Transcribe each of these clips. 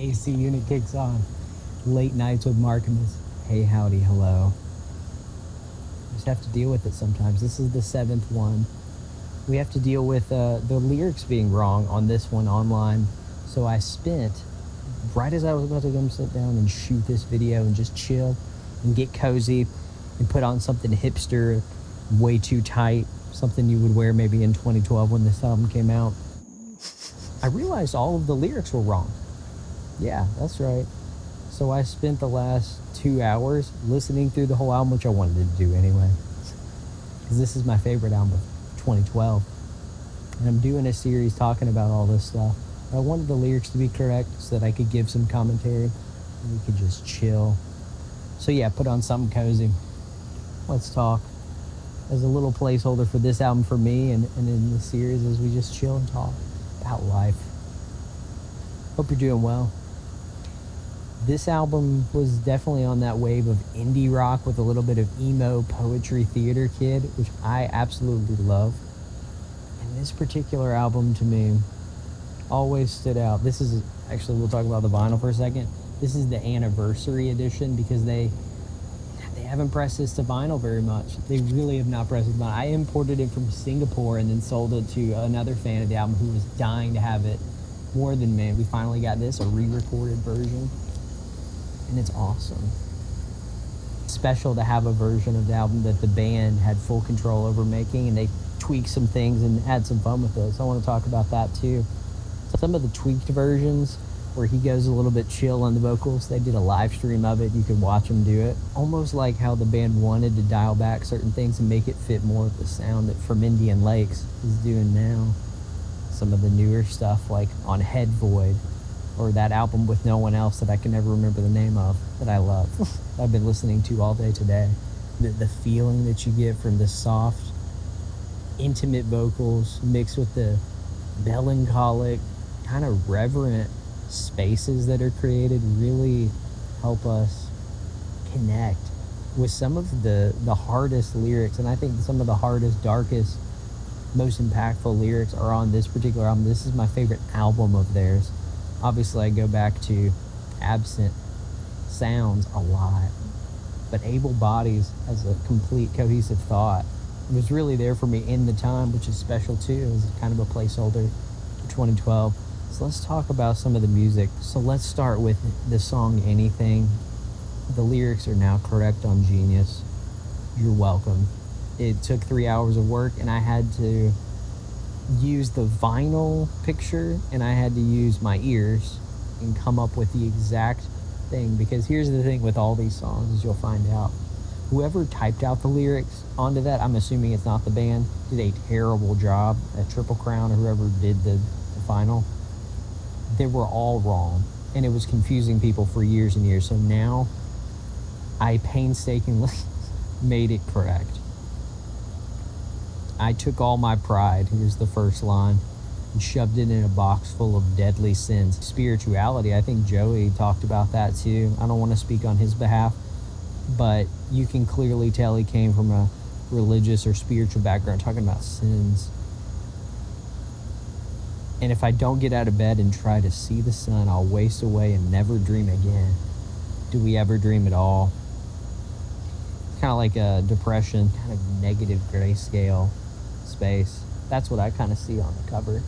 AC unit kicks on. Late nights with Markimus. Hey, howdy, hello. Just have to deal with it sometimes. This is the 7th one. We have to deal with the lyrics being wrong on this one online. So I spent, right as I was about to come sit down and shoot this video and just chill and get cozy and put on something hipster, way too tight, something you would wear maybe in 2012 when this album came out, I realized all of the lyrics were wrong. Yeah, that's right. So I spent the last 2 hours listening through the whole album, which I wanted to do anyway, because this is my favorite album of 2012. And I'm doing a series talking about all this stuff. I wanted the lyrics to be correct so that I could give some commentary and we could just chill. So yeah, put on something cozy. Let's talk. As a little placeholder for this album for me and in the series as we just chill and talk about life. Hope you're doing well. This album was definitely on that wave of indie rock with a little bit of emo poetry theater kid, which I absolutely love. And this particular album to me always stood out. This is, actually we'll talk about the vinyl for a second. This is the anniversary edition because they haven't pressed this to vinyl very much. They really have not pressed it to vinyl. I imported it from Singapore and then sold it to another fan of the album who was dying to have it more than me. We finally got this, a re-recorded version. And it's awesome. It's special to have a version of the album that the band had full control over making, and they tweaked some things and had some fun with it. So I want to talk about that too. Some of the tweaked versions where he goes a little bit chill on the vocals, they did a live stream of it. You could watch him do it. Almost like how the band wanted to dial back certain things and make it fit more with the sound that From Indian Lakes is doing now. Some of the newer stuff like on Head Void, or that album with no one else that I can never remember the name of that I love. I've been listening to all day today. The feeling that you get from the soft, intimate vocals mixed with the melancholic, kind of reverent spaces that are created really help us connect with some of the hardest lyrics. And I think some of the hardest, darkest, most impactful lyrics are on this particular album. This is my favorite album of theirs. Obviously, I go back to Absent Sounds a lot, but Able Bodies as a complete cohesive thought was really there for me in the time, which is special too. It was kind of a placeholder for 2012. So let's talk about some of the music. So let's start with the song Anything. The lyrics are now correct on Genius. You're welcome. It took 3 hours of work, and I had to use the vinyl picture and I had to use my ears and come up with the exact thing, because here's the thing with all these songs, as you'll find out, whoever typed out the lyrics onto that, I'm assuming it's not the band, did a terrible job at Triple Crown or whoever did the vinyl. They were all wrong and it was confusing people for years and years. So now I painstakingly made it correct. I took all my pride, here's the first line, and shoved it in a box full of deadly sins. Spirituality, I think Joey talked about that too. I don't want to speak on his behalf, but you can clearly tell he came from a religious or spiritual background, talking about sins. And if I don't get out of bed and try to see the sun, I'll waste away and never dream again. Do we ever dream at all? It's kind of like a depression, kind of negative grayscale space. That's what I kind of see on the cover.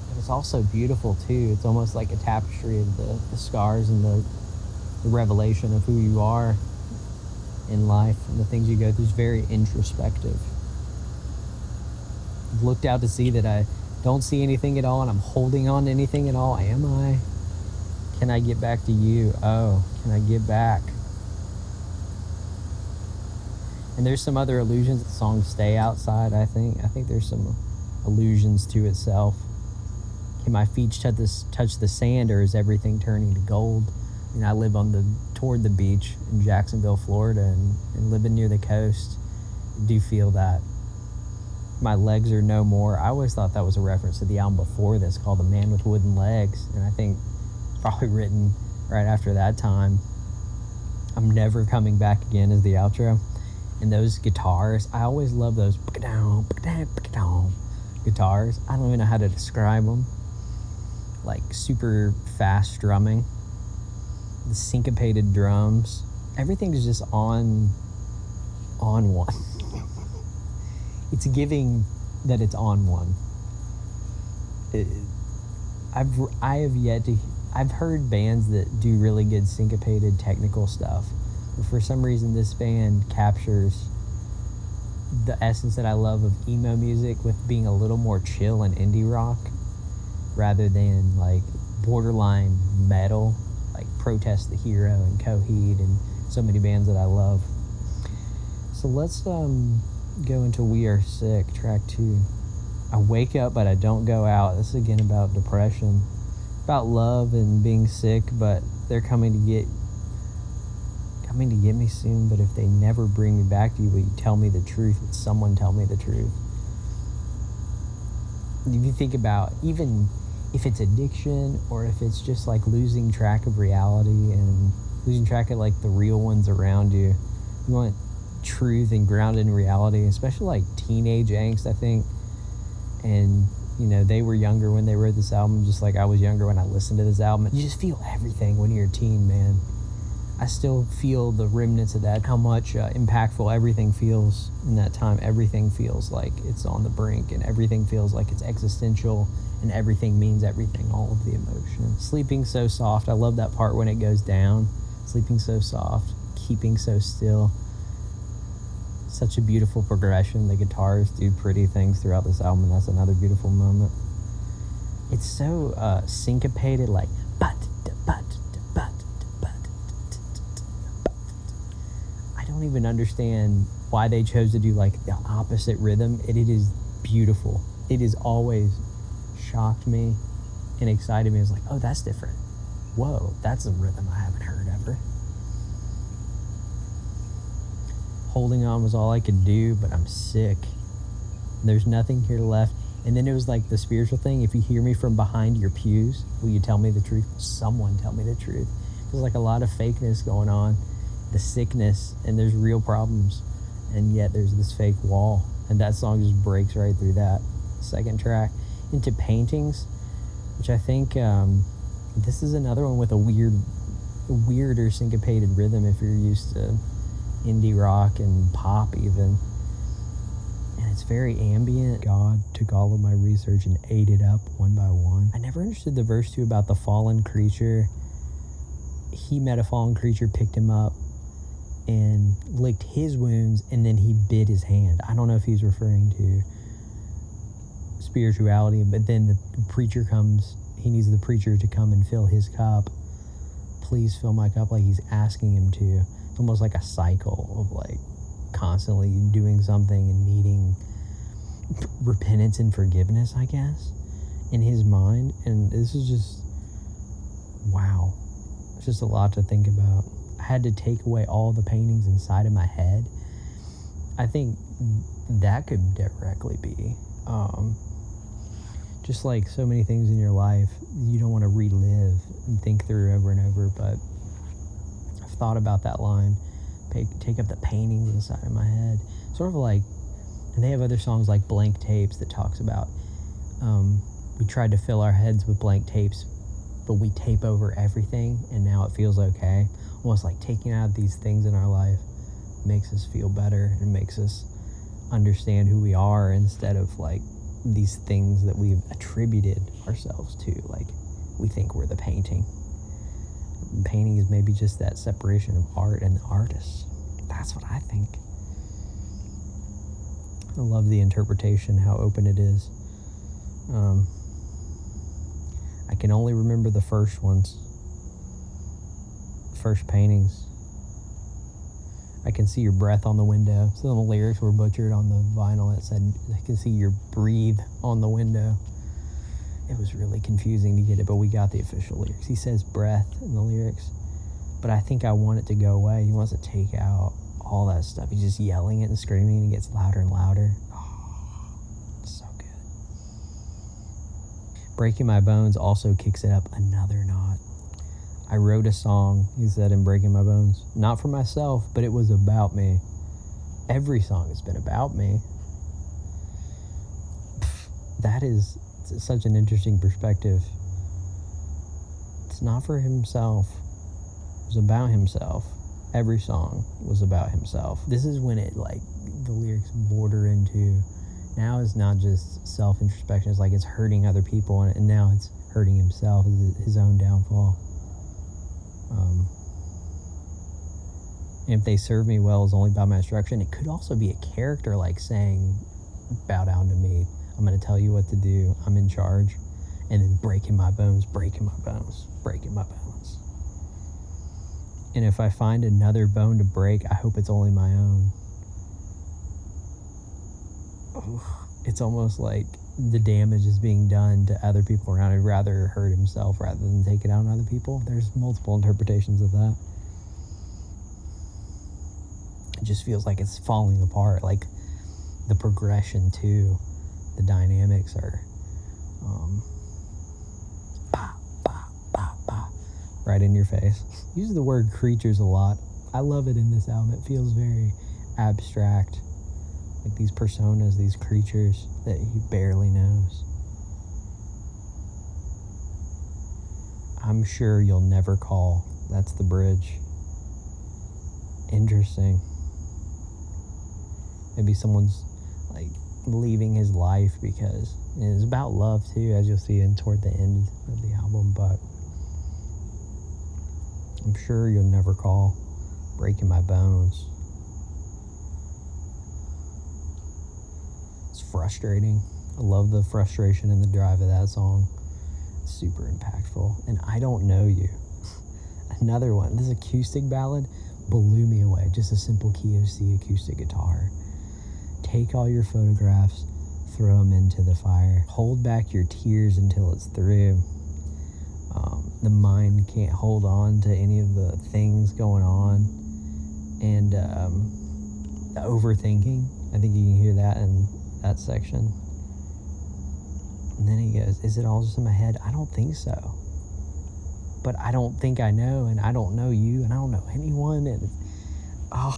But it's also beautiful too. It's almost like a tapestry of the scars and the revelation of who you are in life and the things you go through. It's very introspective. I've looked out to see that I don't see anything at all and I'm holding on to anything at all. Am I? Can I get back to you? Oh, can I get back? And there's some other allusions. The song Stay Outside, I think there's some allusions to itself. Can my feet touch the sand, or is everything turning to gold? I mean, I live toward the beach in Jacksonville, Florida, and living near the coast, I do feel that. My legs are no more. I always thought that was a reference to the album before this called The Man with Wooden Legs, and I think it's probably written right after that time. I'm Never Coming Back Again is the outro. And those guitars, I always love those guitars. I don't even know how to describe them like super fast drumming, the syncopated drums. Everything's just on one. It's giving that it's on one. I've heard bands that do really good syncopated technical stuff, but for some reason this band captures the essence that I love of emo music with being a little more chill and indie rock rather than like borderline metal, like Protest the Hero and Coheed and so many bands that I love. So let's go into We Are Sick, track 2. I wake up but I don't go out. This is again about depression, about love and being sick, but they're coming to get me soon. But if they never bring me back to you, will you tell me the truth? Would someone tell me the truth? If you think about, even if it's addiction or if it's just like losing track of reality and losing track of like the real ones around you, you want truth and grounded in reality, especially like teenage angst, I think. And you know, they were younger when they wrote this album, just like I was younger when I listened to this album. You just feel everything when you're a teen, man. I still feel the remnants of that, how much impactful everything feels in that time. Everything feels like it's on the brink, and everything feels like it's existential, and everything means everything, all of the emotion. Sleeping so soft, I love that part when it goes down. Sleeping so soft, keeping so still. Such a beautiful progression. The guitars do pretty things throughout this album, and that's another beautiful moment. It's so syncopated, like I don't even understand why they chose to do like the opposite rhythm. It is beautiful. It has always shocked me and excited me. It's like, oh, that's different. Whoa, that's a rhythm I haven't heard ever. Holding on was all I could do, but I'm sick. There's nothing here left. And then it was like the spiritual thing. If you hear me from behind your pews, will you tell me the truth? Will someone tell me the truth? There's like a lot of fakeness going on, the sickness, and there's real problems. And yet there's this fake wall. And that song just breaks right through that. Second track, Into Paintings, which I think this is another one with a weirder syncopated rhythm if you're used to indie rock and pop even. And it's very ambient. God took all of my research and ate it up one by one. I never understood the verse 2 about the fallen creature. He met a fallen creature, picked him up, and licked his wounds, and then he bit his hand. I don't know if he's referring to spirituality, but then the preacher comes. He needs the preacher to come and fill his cup. Please fill my cup, like he's asking him to. It's almost like a cycle of like constantly doing something and needing repentance and forgiveness, I guess, in his mind. And this is just, wow. It's just a lot to think about. I had to take away all the paintings inside of my head. I think that could directly be just like so many things in your life you don't want to relive and think through over and over. But I've thought about that line, take up the paintings inside of my head, sort of like. And they have other songs like Blank Tapes that talks about we tried to fill our heads with blank tapes, but we tape over everything and now it feels okay. Almost like taking out these things in our life makes us feel better and makes us understand who we are, instead of like these things that we've attributed ourselves to. Like we think we're the painting. Painting is maybe just that separation of art and the artist. That's what I think. I love the interpretation, how open it is. I can only remember the first ones, first paintings. I can see your breath on the window. Some of the lyrics were butchered on the vinyl that said, I can see your breathe on the window. It was really confusing to get it, but we got the official lyrics. He says breath in the lyrics, but I think I want it to go away. He wants to take out all that stuff. He's just yelling it and screaming, and it gets louder and louder. Oh, so good. Breaking My Bones also kicks it up another notch. I wrote a song, he said, in Breaking My Bones. Not for myself, but it was about me. Every song has been about me. That is such an interesting perspective. It's not for himself. It was about himself. Every song was about himself. This is when it, like, the lyrics border into, now it's not just self-introspection, it's like it's hurting other people, and now it's hurting himself, his own downfall. If they serve me well is only about my instruction. It could also be a character, like, saying, bow down to me, I'm going to tell you what to do, I'm in charge, and then breaking my bones, breaking my bones, breaking my bones. And if I find another bone to break, I hope it's only my own. It's almost like the damage is being done to other people around. He'd rather hurt himself rather than take it out on other people. There's multiple interpretations of that. It just feels like it's falling apart. Like the progression too, the dynamics are right in your face. Use the word creatures a lot. I love it in this album. It feels very abstract. Like these personas, these creatures that he barely knows. I'm sure you'll never call. That's the bridge. Interesting. Maybe someone's like leaving his life because it's about love too, as you'll see toward the end of the album, but I'm sure you'll never call. Breaking my bones. It's frustrating. I love the frustration and the drive of that song. It's super impactful. And I Don't Know You. Another one. This acoustic ballad blew me away. Just a simple key of C acoustic guitar. Take all your photographs, throw them into the fire. Hold back your tears until it's through. The mind can't hold on to any of the things going on. And the overthinking. I think you can hear that in that section. And then he goes, is it all just in my head? I don't think so. But I don't think I know, and I don't know you, and I don't know anyone, and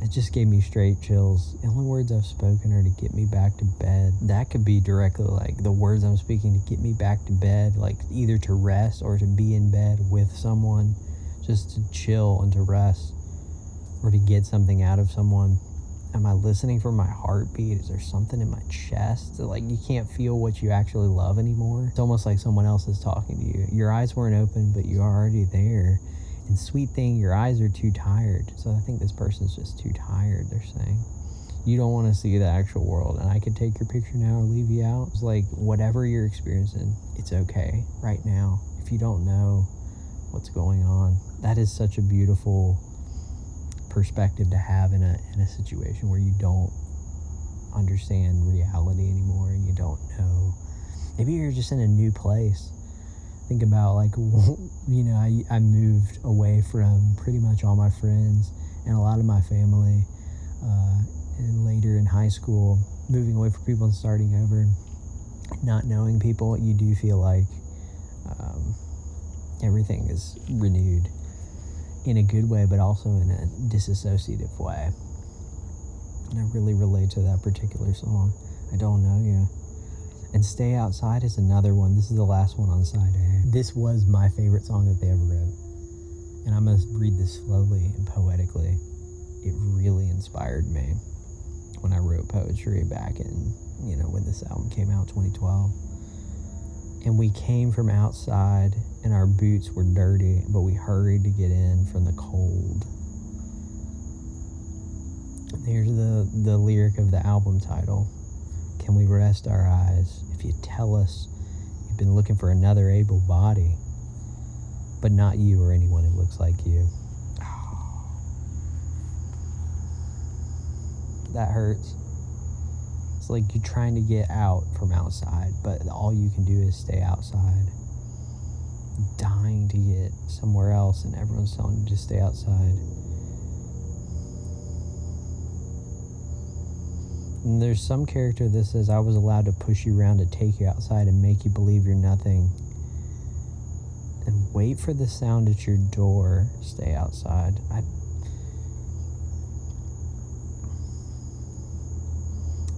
it just gave me straight chills. The only words I've spoken are to get me back to bed. That could be directly like the words I'm speaking to get me back to bed, like either to rest or to be in bed with someone, just to chill and to rest, or to get something out of someone. Am I listening for my heartbeat? Is there something in my chest? Like you can't feel what you actually love anymore. It's almost like someone else is talking to you. Your eyes weren't open, but you're already there. And sweet thing, your eyes are too tired. So I think this person's just too tired, they're saying. You don't want to see the actual world. And I could take your picture now or leave you out. It's like whatever you're experiencing, it's okay right now. If you don't know what's going on, that is such a beautiful perspective to have in a situation where you don't understand reality anymore and you don't know. Maybe you're just in a new place. Think about like, you know, I moved away from pretty much all my friends and a lot of my family, and later in high school, moving away from people and starting over, not knowing people, you do feel like everything is renewed. In a good way, but also in a disassociative way. And I really relate to that particular song. I Don't Know You. And Stay Outside is another one. This is the last one on side A. This was my favorite song that they ever wrote. And I'm going to read this slowly and poetically. It really inspired me when I wrote poetry back in, you know, when this album came out, 2012. And we came from outside, and our boots were dirty, but we hurried to get in from the cold. Here's the lyric of the album title. Can we rest our eyes if you tell us you've been looking for another able body, but not you or anyone who looks like you? That hurts. It's like you're trying to get out from outside, but all you can do is stay outside. Dying to get somewhere else, and everyone's telling you to stay outside. And there's some character that says, I was allowed to push you around to take you outside and make you believe you're nothing. And wait for the sound at your door. Stay outside.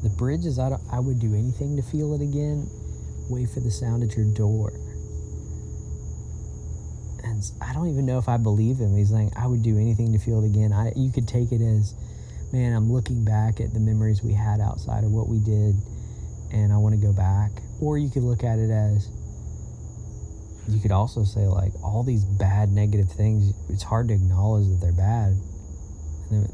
The bridge is, I would do anything to feel it again. Wait for the sound at your door. And I don't even know if I believe him. He's like, I would do anything to feel it again. You could take it as, man, I'm looking back at the memories we had outside of what we did, and I want to go back. Or you could look at it as, you could also say, like, all these bad, negative things, it's hard to acknowledge that they're bad. And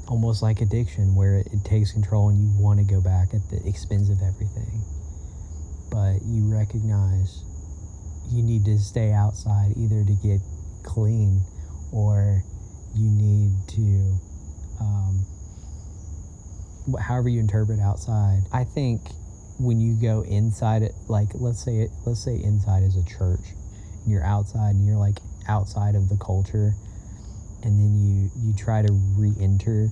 almost like addiction, where it takes control and you want to go back at the expense of everything. But you recognize you need to stay outside either to get clean, or you need to, however you interpret outside. I think when you go inside it, like let's say inside is a church, and you're outside and you're like outside of the culture, and then you try to re-enter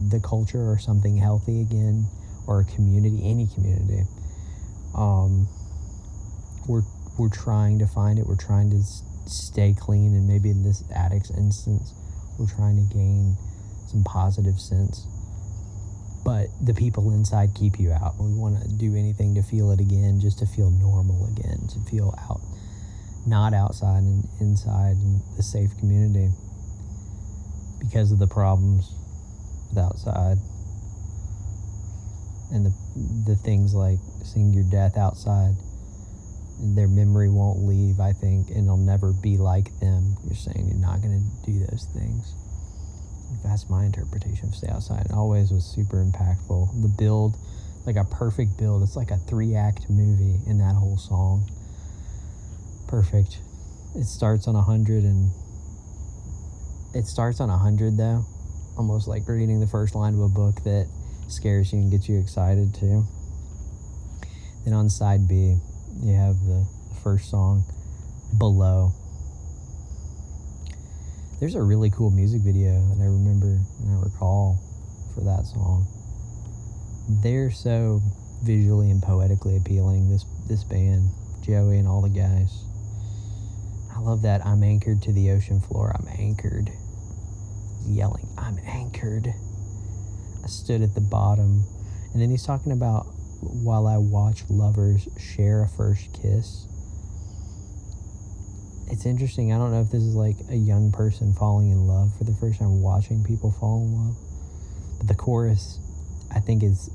the culture or something healthy again, or a community, any community. We're trying to find it. We're trying to stay clean, and maybe in this addict's instance, we're trying to gain some positive sense. But the people inside keep you out. We want to do anything to feel it again, just to feel normal again, to feel out, not outside and inside in the safe community, because of the problems with outside and the things like seeing your death outside. Their memory won't leave, I think, and it'll never be like them. You're saying you're not going to do those things. That's my interpretation of Stay Outside. It always was super impactful. The build, like a perfect build. It's like a 3-act movie in that whole song. Perfect. It starts on 100, and it starts on 100 though. Almost like reading the first line of a book that scares you and gets you excited too. Then on side B, you have the first song, Below. There's a really cool music video that I remember and I recall for that song. They're so visually and poetically appealing, this band, Joey and all the guys. I love that I'm anchored to the ocean floor. I'm anchored. Yelling, I'm anchored. I stood at the bottom. And then he's talking about, while I watch lovers share a first kiss. It's interesting. I don't know if this is like a young person falling in love for the first time, watching people fall in love. But the chorus, I think, is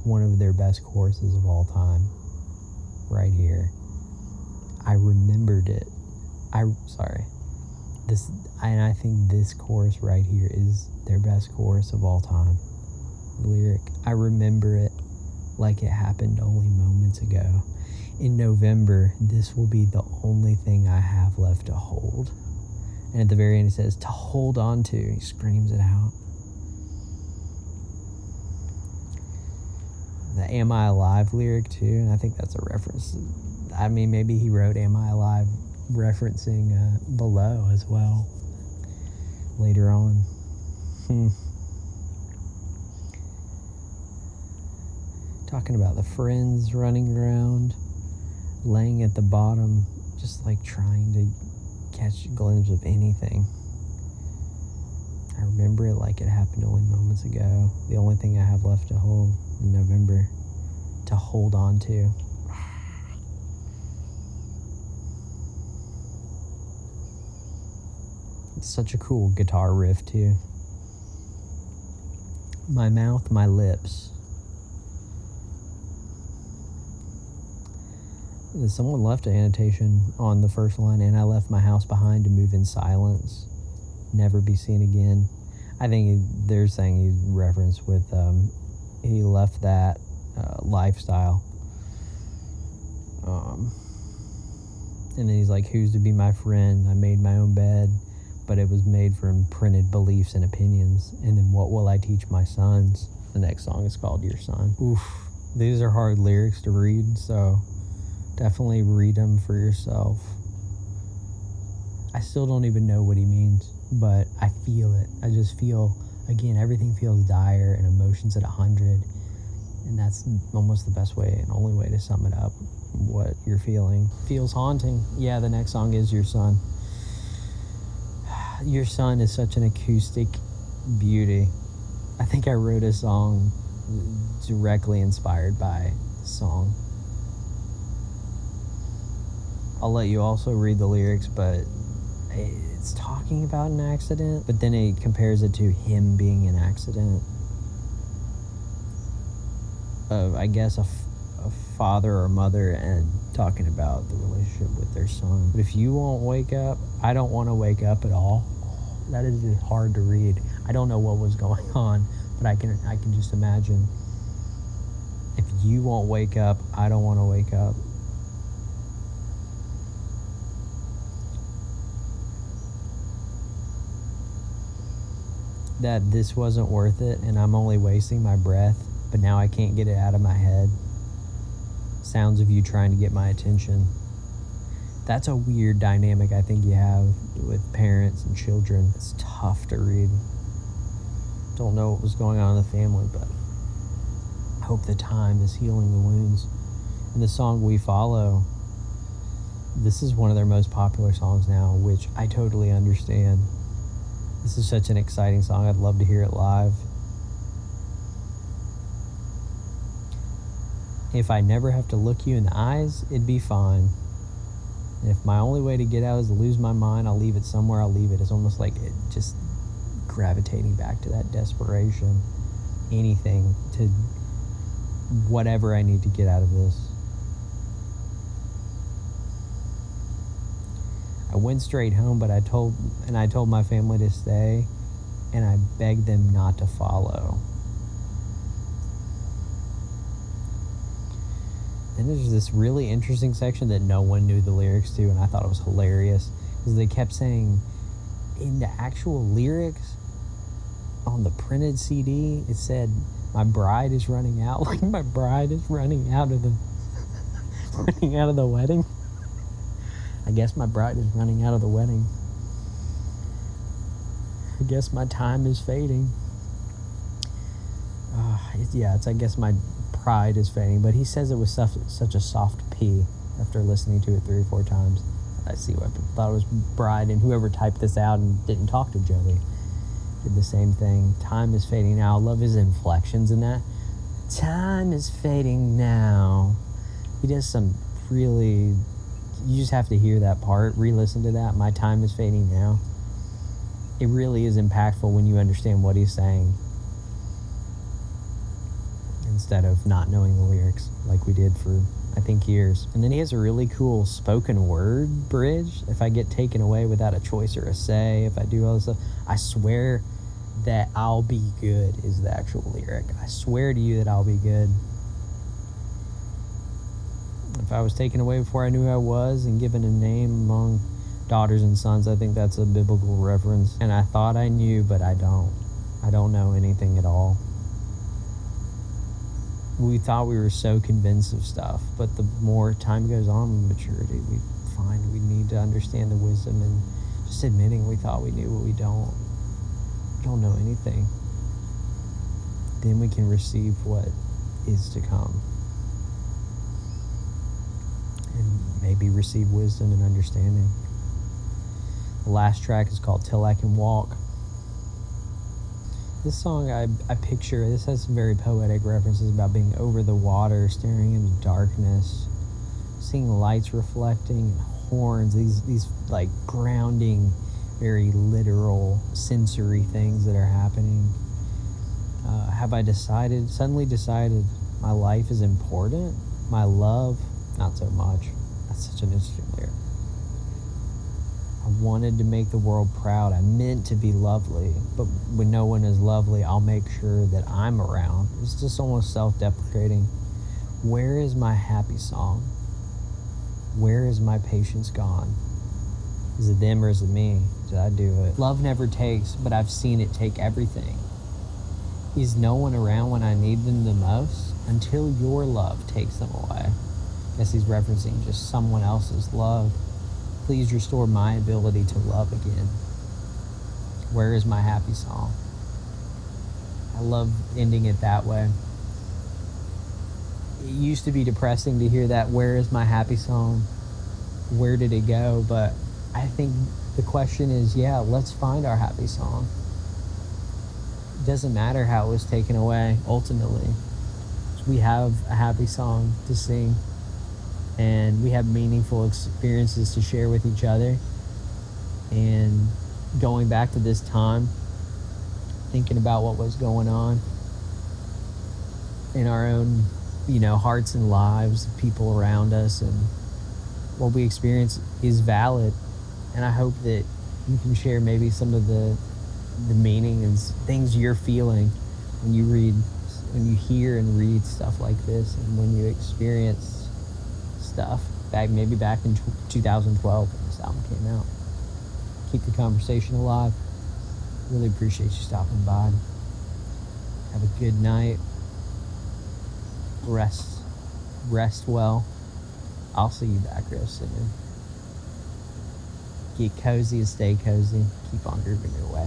one of their best choruses of all time. Right here. I remembered it. And I think this chorus right here is their best chorus of all time. The lyric, I remember it like it happened only moments ago. In November, this will be the only thing I have left to hold. And at the very end, it says, to hold on to. He screams it out. The Am I Alive lyric, too. I think that's a reference. I mean, maybe he wrote Am I Alive referencing Below as well later on. Talking about the friends running around, laying at the bottom, just like trying to catch a glimpse of anything. I remember it like it happened only moments ago. The only thing I have left to hold in November, to hold on to. It's such a cool guitar riff too. My mouth, my lips. Someone left an annotation on the first line, and I left my house behind to move in silence, never be seen again. I think they're saying he's referenced with, he left that lifestyle. And then he's like, who's to be my friend? I made my own bed, but it was made from printed beliefs and opinions. And then what will I teach my sons? The next song is called Your Son. Oof, these are hard lyrics to read, so definitely read them for yourself. I still don't even know what he means, but I feel it. I just feel, again, everything feels dire and emotions at 100. And that's almost the best way and only way to sum it up. What you're feeling feels haunting. Yeah, the next song is Your Son. Your Son is such an acoustic beauty. I think I wrote a song directly inspired by the song. I'll let you also read the lyrics, but it's talking about an accident, but then it compares it to him being an accident. I guess a father or mother and talking about the relationship with their son. But if you won't wake up, I don't want to wake up at all. That is just hard to read. I don't know what was going on, but I can just imagine. If you won't wake up, I don't want to wake up. That this wasn't worth it and I'm only wasting my breath, but now I can't get it out of my head. Sounds of you trying to get my attention. That's a weird dynamic I think you have with parents and children. It's tough to read. Don't know what was going on in the family, but I hope the time is healing the wounds. And the song We Follow, this is one of their most popular songs now, which I totally understand. This is such an exciting song. I'd love to hear it live. If I never have to look you in the eyes, it'd be fine. And if my only way to get out is to lose my mind, I'll leave it somewhere, I'll leave it. It's almost like it just gravitating back to that desperation. Anything to whatever I need to get out of this. I went straight home, but I told my family to stay, and I begged them not to follow. Then there's this really interesting section that no one knew the lyrics to, and I thought it was hilarious, because they kept saying, in the actual lyrics on the printed CD, it said, my bride is running out, like my bride is running out of the running out of the wedding. I guess my bride is running out of the wedding. I guess my time is fading. I guess my pride is fading. But he says it with such a soft P after listening to it 3 or 4 times. I see what I thought it was bride, and whoever typed this out and didn't talk to Joey did the same thing. Time is fading now. I love his inflections in that. Time is fading now. He does some really... You just have to hear that part, re-listen to that. My time is fading now. It really is impactful when you understand what he's saying, instead of not knowing the lyrics like we did for, I think, years. And then he has a really cool spoken word bridge. If I get taken away without a choice or a say, if I do all this stuff, I swear that I'll be good is the actual lyric. I swear to you that I'll be good. If I was taken away before I knew who I was and given a name among daughters and sons, I think that's a biblical reference. And I thought I knew, but I don't. I don't know anything at all. We thought we were so convinced of stuff, but the more time goes on with maturity, we find we need to understand the wisdom and just admitting we thought we knew what we don't. We don't know anything. Then we can receive what is to come. And maybe receive wisdom and understanding. The last track is called Till I Can Walk. This song, I picture, this has some very poetic references about being over the water, staring into darkness, seeing lights reflecting, and horns, these like grounding, very literal, sensory things that are happening. Have I suddenly decided my life is important? My love, not so much. That's such an interesting lyric. I wanted to make the world proud. I meant to be lovely, but when no one is lovely, I'll make sure that I'm around. It's just almost self-deprecating. Where is my happy song? Where is my patience gone? Is it them or is it me? Did I do it? Love never takes, but I've seen it take everything. Is no one around when I need them the most? Until your love takes them away. I guess he's referencing just someone else's love. Please restore my ability to love again. Where is my happy song? I love ending it that way. It used to be depressing to hear that, where is my happy song? Where did it go? But I think the question is, let's find our happy song. It doesn't matter how it was taken away, ultimately. We have a happy song to sing. and we have meaningful experiences to share with each other. And going back to this time, thinking about what was going on in our own, hearts and lives, people around us, and what we experience is valid. And I hope that you can share maybe some of the meaning and things you're feeling when you hear and read stuff like this, and when you experience stuff back in 2012 when this album came out. Keep the conversation alive. Really appreciate you stopping by. Have a good night. Rest well. I'll see you back real soon. Get cozy and stay cozy. Keep on grooving your way.